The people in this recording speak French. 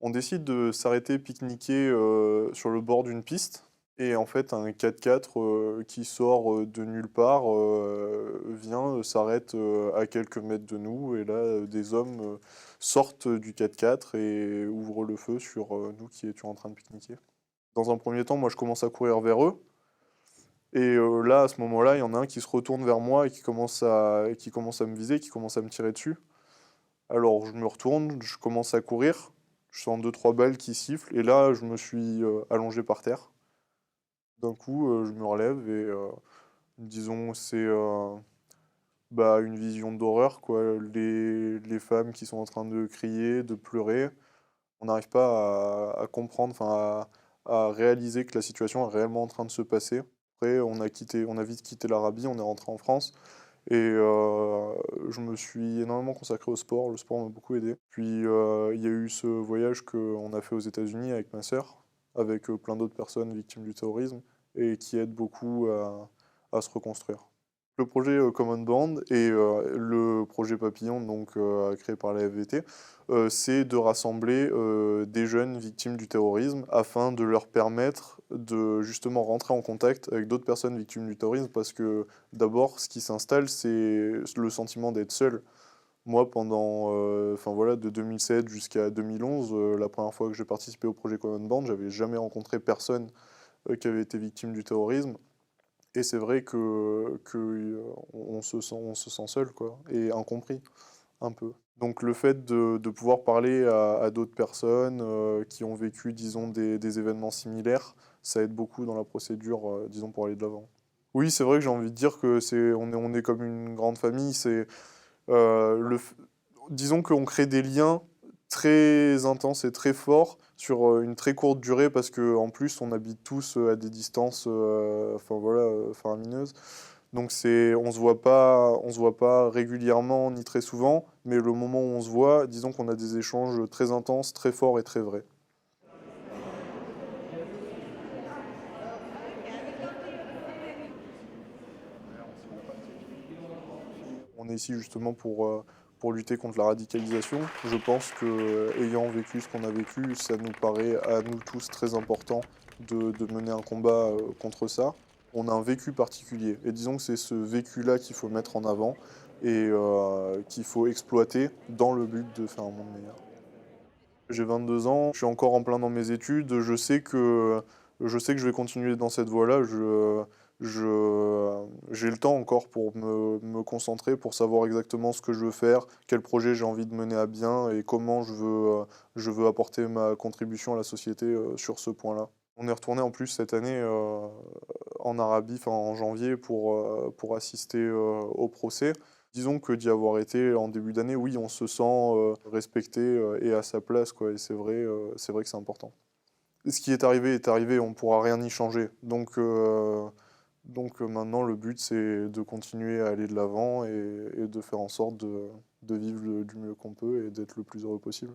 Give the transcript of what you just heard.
On décide de s'arrêter pique-niquer, sur le bord d'une piste et en fait un 4x4, qui sort, de nulle part, vient, s'arrête, à quelques mètres de nous et là, des hommes, sortent du 4x4 et ouvrent le feu sur, nous qui étions en train de pique-niquer. Dans un premier temps, moi je commence à courir vers eux et là, à ce moment-là, il y en a un qui se retourne vers moi et qui commence à me viser, qui commence à me tirer dessus. Alors je me retourne, je commence à courir, je sens deux trois balles qui sifflent et là je me suis, allongé par terre. D'un coup, je me relève et disons c'est, bah, une vision d'horreur quoi. Les femmes qui sont en train de crier, de pleurer. On n'arrive pas à comprendre, enfin à réaliser que la situation est réellement en train de se passer. Après on a vite quitté l'Arabie, on est rentré en France. Et je me suis énormément consacré au sport, le sport m'a beaucoup aidé. Puis, il y a eu ce voyage qu'on a fait aux États-Unis avec ma sœur, avec, plein d'autres personnes victimes du terrorisme et qui aident beaucoup à se reconstruire. Le projet, Common Bond et le projet Papillon, donc créé par la FVT, c'est de rassembler, des jeunes victimes du terrorisme afin de leur permettre de justement rentrer en contact avec d'autres personnes victimes du terrorisme parce que d'abord, ce qui s'installe, c'est le sentiment d'être seul. Moi, pendant, enfin voilà, de 2007 jusqu'à 2011, la première fois que j'ai participé au projet Common Bond, j'avais jamais rencontré personne, qui avait été victime du terrorisme et c'est vrai on se sent seul quoi et incompris, un peu. Donc le fait de pouvoir parler à d'autres personnes, qui ont vécu, disons, des événements similaires, ça aide beaucoup dans la procédure, disons, pour aller de l'avant. Oui, c'est vrai que j'ai envie de dire que on est comme une grande famille, c'est, le f disons qu'on crée des liens très intenses et très forts sur, une très courte durée parce qu'en plus on habite tous, à des distances, enfin voilà, faramineuses. Donc on se voit pas régulièrement ni très souvent, mais le moment où on se voit, disons qu'on a des échanges très intenses, très forts et très vrais. On est ici justement pour lutter contre la radicalisation. Je pense qu'ayant vécu ce qu'on a vécu, ça nous paraît à nous tous très important de mener un combat, contre ça. On a un vécu particulier et disons que c'est ce vécu-là qu'il faut mettre en avant et qu'il faut exploiter dans le but de faire un monde meilleur. J'ai 22 ans, je suis encore en plein dans mes études, je sais que je vais continuer dans cette voie-là. J'ai le temps encore pour me concentrer, pour savoir exactement ce que je veux faire, quel projet j'ai envie de mener à bien et comment je veux apporter ma contribution à la société, sur ce point-là. On est retourné en plus cette année, en Arabie, enfin en janvier pour assister, au procès. Disons que d'y avoir été en début d'année, oui, on se sent, respecté, et à sa place, quoi et c'est vrai que c'est important. Ce qui est arrivé, on ne pourra rien y changer. Donc maintenant le but, c'est de continuer à aller de l'avant et de faire en sorte de vivre du mieux qu'on peut et d'être le plus heureux possible.